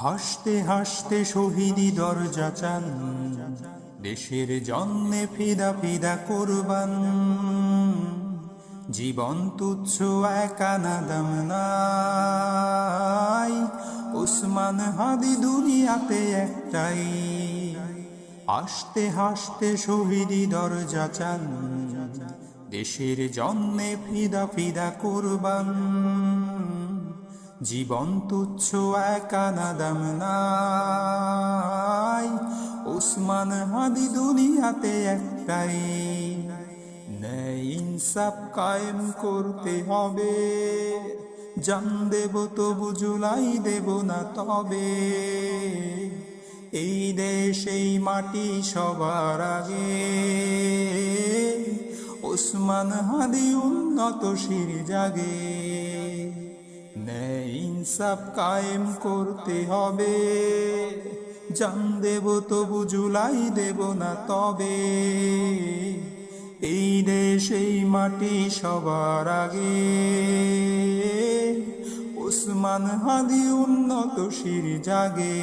হাসতে হাসতে শহীদি দরজা চান, দেশের জন্যে ফিদা ফিদা কোরবান। জীবন তুচ্ছ একা না দাম নাই, ওসমান হাদি দুনিয়াতে একটাই। হাসতে হাসতে শহীদি দরজা চান, দেশের জন্যে ফিদা ফিদা কোরবান। জীবন তুচ্ছ একা না দাম নাই, ওসমান হাদি দুনিয়াতে একটাই। ন্যায় ইনসাফ কায়েম করতে হবে, জান দেব তবু জুলাই দেব না তবে। এই দেশ এই মাটি সবার আগে, ওসমান হাদি উন্নত শির জাগে। ন্যায় ইনসাফ কায়েম করতে হবে, জান দেব তবু জুলাই দেব না তবে। এই দেশ এই মাটি সবার আগে, ওসমান হাদি উন্নত শির জাগে।